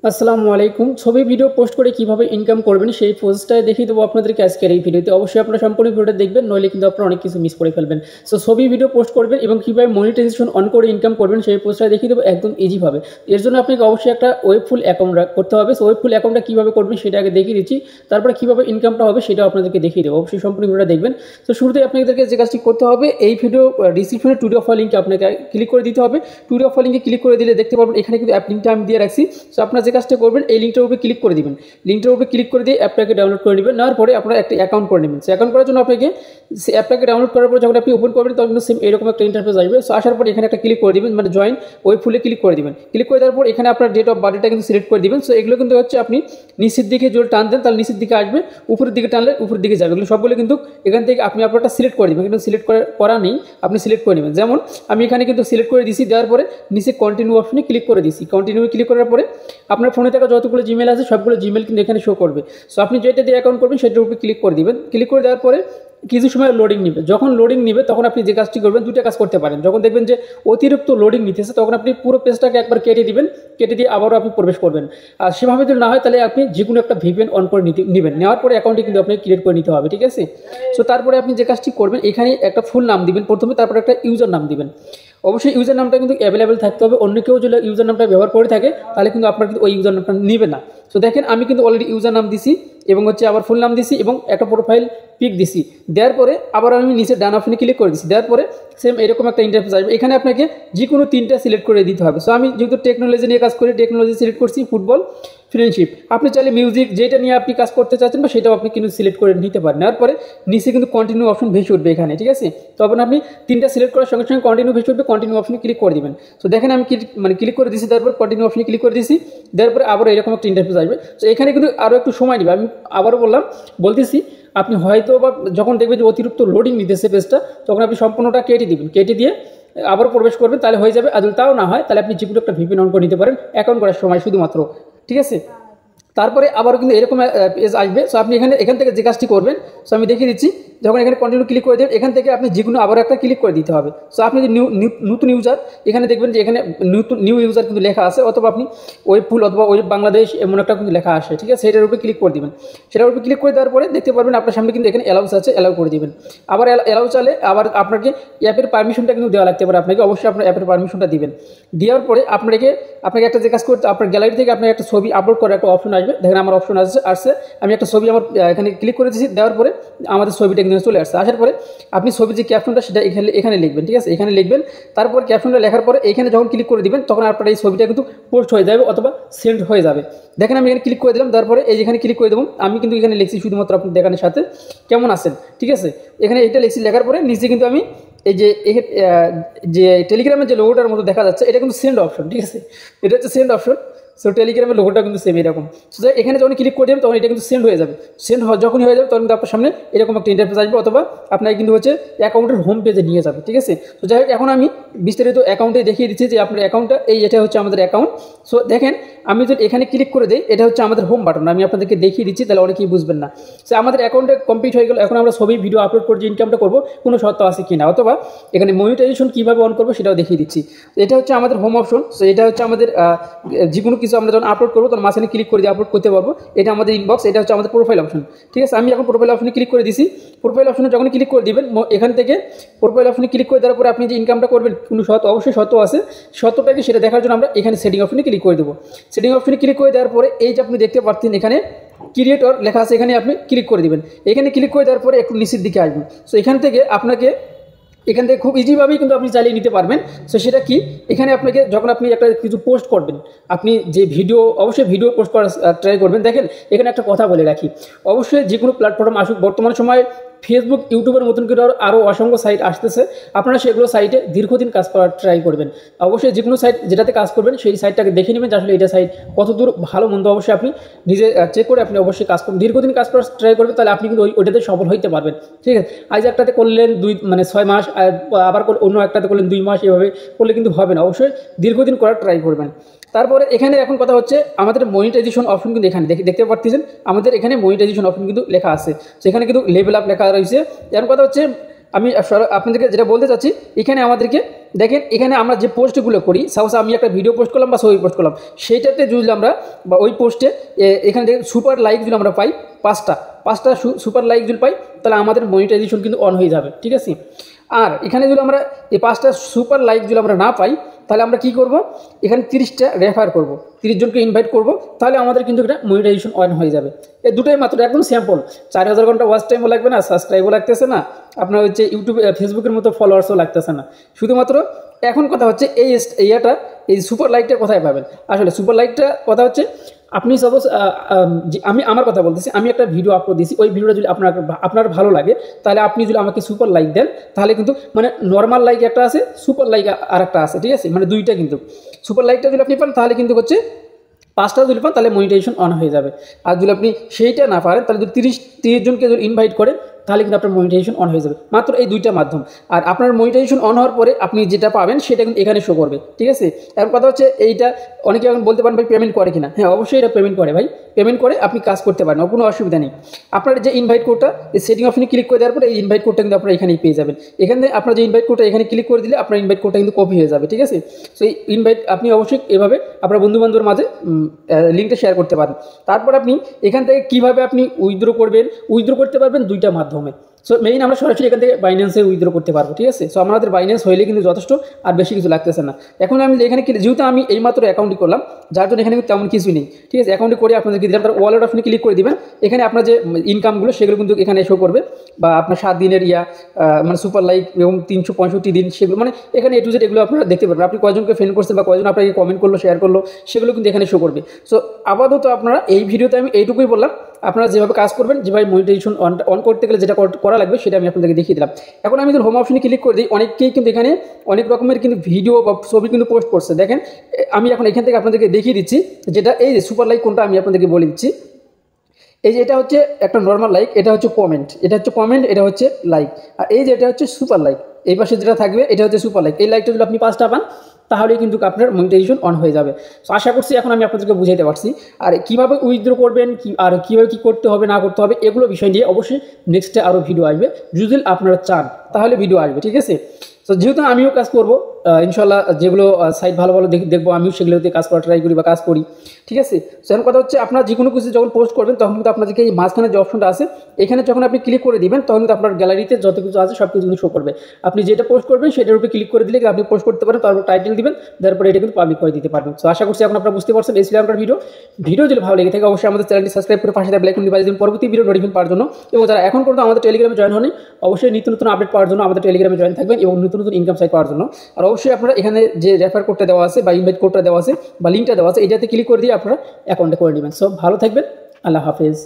আসসালামু আলাইকুম। ছবি ভিডিও পোস্ট করে কিভাবে ইনকাম করবেন সেই প্রসেসটাই দেখিয়ে দেবো আপনাদেরকে আজকের এই ভিডিওতে। অবশ্যই আপনারা সম্পূর্ণ ভিডিওটা দেখবেন, নইলে কিন্তু আপনারা অনেক কিছু মিস করে ফেলবেন। সো ছবি ভিডিও পোস্ট করবেন এবং কীভাবে মনিটাইজেশন অন করে ইনকাম করবেন সেই প্রসেসটাই দেখিয়ে দেবো একদম ইজিভাবে। এর জন্য আপনাকে অবশ্যই একটা ওয়েবফুল অ্যাকাউন্ট করতে হবে। সো ওয়েবফুল অ্যাকাউন্টটা কীভাবে করবেন সেটা আগে দেখিয়ে দিচ্ছি, তারপরে কীভাবে ইনকামটা হবে সেটাও আপনাদেরকে দেখিয়ে দেবো। অবশ্যই সম্পূর্ণ ভিডিওটা দেখবেন। তো শুরুতেই আপনাদেরকে যে কাজটি করতে হবে, এই ভিডিও ডিসক্রিপশনে টু ডি অফার লিঙ্কে আপনাকে ক্লিক করে দিতে হবে। টু ডি অফার লিঙ্কে ক্লিক করে দিলে দেখতে পারবেন এখানে কিন্তু অ্যাপ লিঙ্কটা আমি দিয়ে রাখছি। সো আপনারা যে কাজটা করবেন, এই লিঙ্কটার উপরে ক্লিক করে দিবেন। লিঙ্কটার উপরে ক্লিক করে দিয়ে অ্যাপটাকে ডাউনলোড করে নেবেন। নেওয়ার পরে আপনারা একটা অ্যাকাউন্ট করে নেবেন। সে অ্যাকাউন্ট করার জন্য আপনাকে সেই অ্যাপটাকে ডাউনলোড করার পর যখন আপনি ওপেন করবেন তখন কিন্তু সেম এরকম একটা ইন্টারফেস আসবে। সো আসার পর এখানে একটা ক্লিক করে দিবেন, মানে জয়েন ওয়েব ফুলে ক্লিক করে দিবেন। ক্লিক করে দেওয়ার পর এখানে আপনার ডেট অফ বার্থডেটা কিন্তু সিলেক্ট করে দিবেন। সো এগুলো কিন্তু হচ্ছে আপনি নিচের দিকে যদি টান দেন তাহলে নিচের দিকে আসবে, উপরের দিকে টানলে উপরের দিকে যাবে। এগুলো সবগুলো কিন্তু এখান থেকে আপনি আপনারটা সিলেক্ট করে দেবেন, কিন্তু সিলেক্ট করা নেই, আপনি সিলেক্ট করে নেবেন। যেমন আমি এখানে কিন্তু সিলেক্ট করে দিয়েছি, দেওয়ার পরে নিচে কন্টিনিউ অপশনে ক্লিক করে দিয়েছি। কন্টিনিউ ক্লিক করার পরে আপনার ফোনে থাকা যতগুলো জিমেল আছে সবগুলো জিমেল কিন্তু এখানে শো করবে। সো আপনি যেটা দিয়ে অ্যাকাউন্ট করবেন সেটার উপরে ক্লিক করে দিবেন। ক্লিক করে দেওয়ার পরে কিছু সময় লোডিং নেবে। যখন লোডিং নেবে তখন আপনি যে কাজটি করবেন, দুইটা কাজ করতে পারেন। যখন দেখবেন যে অতিরিক্ত লোডিং নিতেছে তখন আপনি পুরো পেজটাকে একবার কেটে দিবেন, কেটে দিয়ে আবারও আপনি প্রবেশ করবেন। আর সেভাবে যদি না হয় তাহলে আপনি যে কোনো একটা ভিপিএন অন করে নেবেন। নেওয়ার পরে অ্যাকাউন্টটি কিন্তু আপনি ক্রিয়েট করে নিতে হবে, ঠিক আছে। সো তারপরে আপনি যে কাজটি করবেন, এখানে একটা ফুল নাম দিবেন প্রথমে, তারপরে একটা ইউজার নাম দিবেন। অবশ্যই ইউজার নামটা কিন্তু অ্যাভেলেবেল থাকতে হবে। অন্য কেউ যদি ইউজার নামটা ব্যবহার করে থাকে তাহলে কিন্তু আপনার কিন্তু ওই ইউজার নামটা নেবে না। সো দেখেন আমি কিন্তু অলরেডি ইউজার নাম দিছি এবং হচ্ছে আবার ফুল নাম দিছি এবং একটা প্রোফাইল পিক দিছি। দেওয়ার পরে আবার আমি নিচে ডান অপশনে ক্লিক করে দিচ্ছি। দেওয়ার পরে সেম এরকম একটা ইন্টারফেস আসবে। এখানে আপনাকে যে কোনো তিনটা সিলেক্ট করে দিতে হবে। সো আমি যেহেতু টেকনোলজি নিয়ে কাজ করি, টেকনোলজি সিলেক্ট করছি, ফুটবল, ফ্রেন্ডশিপ। আপনি চাইলে মিউজিক যেটা নিয়ে আপনি কাজ করতে চাচ্ছেন বা সেটাও আপনি কিন্তু সিলেক্ট করে নিতে পারেন। নেওয়ার পরে নিচে কিন্তু কন্টিনিউ অপশন ভেসে উঠবে এখানে, ঠিক আছে। তখন আপনি তিনটা সিলেক্ট করার সঙ্গে সঙ্গে কন্টিনিউ ভেসে উঠবে, কন্টিনিউ অপশনে ক্লিক করে দিবেন। সো দেখেন আমি ক্লিক করে দিয়েছি, তারপর কন্টিনিউ অপশনে ক্লিক করে দিয়েছি। দেওয়ার পরে আবার এরকম একটা ইন্টারফেস আসবে। সো এখানে কিন্তু আরও একটু সময় নেবে। আমি আবারও বলতেছি আপনি হয়তো বা যখন দেখবেন যে অতিরিক্ত লোডিং নিতেছে পেজটা, তখন আপনি সম্পূর্ণটা কেটে দিবেন। কেটে দিয়ে আবার প্রবেশ করবেন, তাহলে হয়ে যাবে। আর যদি তাও না হয় তাহলে আপনি যে কোনো একটা ভিপিএন অন করে নিতে পারেন অ্যাকাউন্ট করার সময় শুধুমাত্র, ঠিক আছে। তারপরে আবারও কিন্তু এরকম পেজ আসবে। সো আপনি এখান থেকে যে কাজটি করবেন, সো আমি দেখিয়ে দিচ্ছি। যখন এখানে কন্টিনিউ ক্লিক করে দেবেন, এখান থেকে আপনি যে কোনো আবার একটা ক্লিক করে দিতে হবে। সো আপনি যে নতুন ইউজার, এখানে দেখবেন যে এখানে নিউ ইউজার কিন্তু লেখা আছে, অথবা আপনি ওয়েব ফুল অথবা ওয়েব বাংলাদেশ এমন একটা কিন্তু লেখা আসে, ঠিক আছে। সেটার উপরে ক্লিক করে দিবেন। সেটার উপরে ক্লিক করে দেওয়ার পরে দেখতে পারবেন আপনার সামনে কিন্তু এখানে অ্যালাউস আছে, অ্যালাউ করে দিবেন। আবার অ্যালাউ চালে আবার আপনাকে অ্যাপের পারমিশনটা কিন্তু দেওয়া লাগতে পারে আপনাকে। অবশ্যই আপনার অ্যাপের পারমিশনটা দিবেন। দেওয়ার পরে আপনাকে একটা যে কাজ করতে, আপনার গ্যালারি থেকে আপনার একটা ছবি আপলোড করার একটা অপশন আসবে। দেখেন আমার অপশন আসছে। আমি একটা ছবি আমার এখানে ক্লিক করে দিয়েছি। দেওয়ার পরে আমাদের ছবিটা কিন্তু চলে আসছে। আসার পরে আপনি ছবির যে ক্যাপশনটা সেটা এখানে লিখবেন, ঠিক আছে। এখানে লিখবেন। তারপর ক্যাপশনটা লেখার পরে এখানে যখন ক্লিক করে দিবেন তখন আপনার এই ছবিটা কিন্তু পোস্ট হয়ে যাবে অথবা সেন্ড হয়ে যাবে। দেখেন আমি এখানে ক্লিক করে দিলাম। তারপরে এই যেখানে ক্লিক করে দেবো, আমি কিন্তু এখানে লিখছি শুধুমাত্র আপনি দেখানোর সাথে কেমন আছেন, ঠিক আছে। এখানে এটা লিখছি, লেখার পরে নিচে কিন্তু আমি এই যে টেলিগ্রামের যে লোগোটার মতো দেখা যাচ্ছে, এটা কিন্তু সেন্ড অপশন, ঠিক আছে। এটা হচ্ছে সেন্ড অপশন। সো টেলিগ্রামের লোগোটা কিন্তু সেম এরকম। সো এখানে যখন ক্লিক করে দেবেন তখন এটা কিন্তু সেন্ড হয়ে যাবে। যখনই হয়ে যাবে তখন কিন্তু আপনার সামনে এরকম একটা ইন্টারফেস আসবে, অথবা আপনাকে কিন্তু হচ্ছে অ্যাকাউন্টের হোম পেজে নিয়ে যাবে, ঠিক আছে। তো যাই হোক, এখন আমি বিস্তারিত অ্যাকাউন্টে দেখিয়ে দিচ্ছি যে আপনার অ্যাকাউন্টটা এটা হচ্ছে আমাদের অ্যাকাউন্ট। সো দেখেন আমি যদি এখানে ক্লিক করে দিই, এটা হচ্ছে আমাদের হোম বাটন। আমি আপনাদেরকে দেখিয়ে দিচ্ছি, তাহলে অনেকেই বুঝবেন না। সো আমাদের অ্যাকাউন্টে কমপ্লিট হয়ে গেল। এখন আমরা ছবি ভিডিও আপলোড করে যে ইনকামটা করবো কোনো শর্ত আছে কিনা, অথবা এখানে মনিটাইজেশন কীভাবে অন করবো সেটাও দেখিয়ে দিচ্ছি। এটা হচ্ছে আমাদের হোম অপশন। সো এটা হচ্ছে আমাদের যে কোনো কিছু আমরা যখন আপলোড করবো তখন মাঝখানে ক্লিক করে দিয়ে আপলোড করতে পারবো। এটা আমাদের ইনবক্স। এটা হচ্ছে আমাদের প্রোফাইল অপশন, ঠিক আছে। আমি এখন প্রোফাইল অপশনে ক্লিক করে দিছি। প্রোফাইল অপশনে যখন ক্লিক করে দিবেন, এখান থেকে প্রোফাইল অপশনে ক্লিক করে দেওয়ার পরে আপনি যে ইনকামটা করবেন কোনো অবশ্যই শর্ত আছে। শর্তটাকে সেটা দেখার জন্য আমরা এখানে সেটিং অপশনে ক্লিক করে দেবো। সেটিং অপশনে ক্লিক করে দেওয়ার পরে এই যে আপনি দেখতে পাচ্ছেন এখানে ক্রিয়েটর লেখা আছে, এখানে আপনি ক্লিক করে দিবেন। এখানে ক্লিক করে দেওয়ার পরে একটু নিচের দিকে আসবেন। সো এখান থেকে খুব ইজিভাবেই কিন্তু আপনি চালিয়ে নিতে পারবেন। সো সেটা কি, এখানে আপনাকে যখন আপনি একটা কিছু পোস্ট করবেন, আপনি যে অবশ্যই ভিডিও পোস্ট করার ট্রাই করবেন। দেখেন এখানে একটা কথা বলে রাখি, অবশ্যই যে কোনো প্ল্যাটফর্ম আসুক, বর্তমান সময় ফেসবুক, ইউটিউবের মতন করে আরও অসংখ্য সাইট আসতেছে। আপনারা সেগুলো সাইটে দীর্ঘদিন কাজ করার ট্রাই করবেন। অবশ্যই যে কোনো সাইট যেটাতে কাজ করবেন সেই সাইটটাকে দেখে নেবেন যে আসলে এটা সাইট কতদূর ভালো মন্দ। অবশ্যই আপনি নিজে চেক করে আপনি অবশ্যই কাজ করবেন, দীর্ঘদিন কাজ করার ট্রাই করবেন, তাহলে আপনি কিন্তু ওইটাতে সফল হইতে পারবেন, ঠিক আছে। আজ একটাতে করলেন 6 মাস, আবার অন্য একটাতে করলেন 2 মাস, এভাবে করলে কিন্তু হবে না। অবশ্যই দীর্ঘদিন করার ট্রাই করবেন। তারপরে এখানে এখন কথা হচ্ছে আমাদের মনিটাইজেশন অপশন কিন্তু এখানে দেখতে পাচ্ছেন, আমাদের এখানে মনিটাইজেশন অপশন কিন্তু লেখা আছে। সেখানে কিন্তু লেভেল আপ লেখা রয়েছে। এখন কথা হচ্ছে আমি আপনাদেরকে যেটা বলতে চাচ্ছি, এখানে আমাদেরকে দেখেন, এখানে আমরা যে পোস্টগুলো করি, সাপোজ আমি একটা ভিডিও পোস্ট করলাম বা ছবি পোস্ট করলাম, সেইটাতে যদি আমরা বা ওই পোস্টে এখানে দেখেন সুপার লাইক যদি আমরা পাই পাঁচটা সুপার লাইক যদি পাই, তাহলে আমাদের মনিটাইজেশন কিন্তু অন হয়ে যাবে, ঠিক আছে। আর এখানে যদি আমরা এই 5টা সুপার লাইক যদি আমরা না পাই, তাহলে আমরা কি করব, এখানে 30টা রেফার করব, 30 জনকে ইনভাইট করব, তাহলে আমাদের কিন্তু এটা মনিটাইজেশন অন হয়ে যাবে। এই দুটোই মাত্র, একদম স্যাম্পল। 4000 ঘন্টা ওয়াচ টাইমও লাগবে না, সাবস্ক্রাইবও লাগতেছে না, আপনার হচ্ছে ইউটিউব ফেসবুকের মতো ফলোয়ার্সও লাগতেছে না। শুধুমাত্র এখন কথা হচ্ছে এই সুপার লাইকটা কোথায় পাবেন। আসলে সুপার লাইকটা কথা হচ্ছে, আপনি সাপোজ আমি আমার কথা বলতেছি, আমি একটা ভিডিও আপলোড দিয়েছি, ওই ভিডিওটা যদি আপনার ভালো লাগে, তাহলে আপনি যদি আমাকে সুপার লাইক দেন, তাহলে কিন্তু মানে নর্মাল লাইক একটা আছে, সুপার লাইক আর একটা আছে, ঠিক আছে, মানে দুইটা কিন্তু। সুপার লাইকটা যদি আপনি পান, তাহলে কিন্তু হচ্ছে 5টা যদি পান, তাহলে মনিটাইজেশন অন হয়ে যাবে। আর যদি আপনি সেইটা না পারেন, তাহলে যদি 30 জনকে যদি ইনভাইট করেন, তাহলে কিন্তু আপনার মনিটাইজেশন অন হয়ে যাবে। মাত্র এই দুইটা মাধ্যম। আর আপনার মনিটাইজেশন অন হওয়ার পরে আপনি যেটা পাবেন সেটা কিন্তু এখানে শো করবে, ঠিক আছে। এখন কথা হচ্ছে, এইটা অনেকে এখন বলতে পারেন ভাই পেমেন্ট করে কিনা। হ্যাঁ, অবশ্যই এটা পেমেন্ট করে ভাই, পেমেন্ট করে আপনি কাজ করতে পারেন, কোনো অসুবিধা নেই। আপনার যে ইনভাইট কোডটা, এই সেটিং অপশনে ক্লিক করে দেওয়ার পরে এই ইনভাইট কোডটা কিন্তু আপনারা এখানেই পেয়ে যাবেন। এখানে আপনার যে ইনভাইট কোডটা এখানে ক্লিক করে দিলে আপনার ইনভাইট কোডটা কিন্তু কপি হয়ে যাবে, ঠিক আছে। সো এই ইনভাইট আপনি অবশ্যই এভাবে আপনার বন্ধুবান্ধবের মাঝে লিঙ্কটা শেয়ার করতে পারেন। তারপর আপনি এখান থেকে কীভাবে আপনি উইথড্র করবেন, উইথড্র করতে পারবেন দুইটা মাধ্যমে। সো মেইন আমরা সরাসরি এখান থেকে বাইন্যান্সে উইথড্র করতে পারবো, ঠিক আছে। সো আমাদের বাইন্যান্স হইলে কিন্তু যথেষ্ট, আর বেশি কিছু লাগতেছে না। এখন আমি এখানে যেহেতু আমি এইমাত্র অ্যাকাউন্টই করলাম, যার জন্য এখানে তেমন কিছুই নেই, ঠিক আছে। অ্যাকাউন্টে করে আপনাদেরকে দিলাম, তার ওয়ালেট অপশনে ক্লিক করে দিবেন। এখানে আপনার যে ইনকামগুলো সেগুলো কিন্তু এখানে শো করবে, বা আপনার 7 দিনের মানে সুপার লাইক এবং 365 দিন, সেগুলো মানে এখানে A to Z এগুলো আপনারা দেখতে পারবেন। আপনি কয়জনকে ফ্রেন্ড করছেন বা কয়জন আপনাকে কমেন্ট করলো, শেয়ার করলো, সেগুলো কিন্তু এখানে শো করবে। সো আপাতত আপনারা এই ভিডিওতে আমি এইটুকুই বললাম, আপনারা যেভাবে কাজ করবেন, যেভাবে মনিটাইজেশন অন করতে গেলে যেটা করা লাগবে সেটা আমি আপনাদেরকে দেখিয়ে দিলাম। এখন আমি যদি হোম অপশনে ক্লিক করে দিই, অনেকেই কিন্তু এখানে অনেক রকমের কিন্তু ভিডিও বা ছবি কিন্তু পোস্ট করছে। দেখেন, আমি এখন এখান থেকে আপনাদেরকে দেখিয়ে দিচ্ছি, যেটা এই যে সুপার লাইক কোনটা আমি আপনাদেরকে বলে দিচ্ছি। এই যে এটা হচ্ছে একটা নর্মাল লাইক, এটা হচ্ছে কমেন্ট, এটা হচ্ছে লাইক। আর এই যে এটা হচ্ছে সুপার লাইক, এই পাশে যেটা থাকবে এটা হচ্ছে সুপার লাইক। এই লাইকটা যদি আপনি 5টা পান, তাহলেই কিন্তু আপনার মনিটাইজেশন অন হয়ে যাবে। সো আশা করছি এখন আমি আপনাদেরকে বুঝাইতে পারছি। আর কীভাবে উইথড্র করবেন, আর কীভাবে কী করতে হবে না করতে হবে, এগুলো বিষয় নিয়ে অবশ্যই নেক্সটে আরও ভিডিও আসবে। যদি আপনারা চান তাহলে ভিডিও আসবে, ঠিক আছে। তো যেহেতু আমিও কাজ করবো, ইনশাল্লাহ যেগুলো সাইট ভালো ভালো দেখবো, আমিও সেগুলোতে কাজ করা ট্রাই করি বা কাজ করি, ঠিক আছে। সেরকম কথা হচ্ছে, আপনার যে কোনো কিছু যখন পোস্ট করবেন, তখন কিন্তু আপনাদেরকে এই মাঝখানে যে অপশনটা আছে, এখানে যখন আপনি ক্লিক করে দিবেন, তখন কিন্তু আপনার গ্যালারিতে যত কিছু আছে সব কিছু কিন্তু শো করবে। আপনি যেটা পোস্ট করবেন সেটার উপরে ক্লিক করে দিলে আপনি পোস্ট করতে পারেন, তারপর টাইটেল দিবেন, তারপরে এটা কিন্তু পাবলিক করে দিতে পারবেন। তো আশা করছি এখন আপনারা বুঝতে পারছেন। এই ছিল আপনার ভিডিও যদি ভালো লেগে থাকে অবশ্যই আমাদের চ্যানেলটি সাবস্ক্রাইব করে পাশে বেল আইকনটি বাজিয়ে দিন পরবর্তী ভিডিও নোটিফিকেশন পাওয়ার জন্য। এবং যারা এখন পর্যন্ত আমাদের টেলিগ্রামে জয়েন হয়নি, অবশ্যই নিত্য নতুন আপডেট পাওয়ার জন্য আমাদের টেলিগ্রামে জয়েন থাকবেন এবং নতুন নতুন ইনকাম সাইট পাওয়ার জন্য। আর অবশ্যই আপনারা এখানে যে রেফার কোডটা দেওয়া আছে বা ইনভাইট কোডটা দেওয়া আছে বা লিঙ্কটা দেওয়া আছে, এটাতে ক্লিক করে দিয়ে আপনারা অ্যাকাউন্টে করে নেবেন। সো ভালো থাকবেন, আল্লাহ হাফেজ।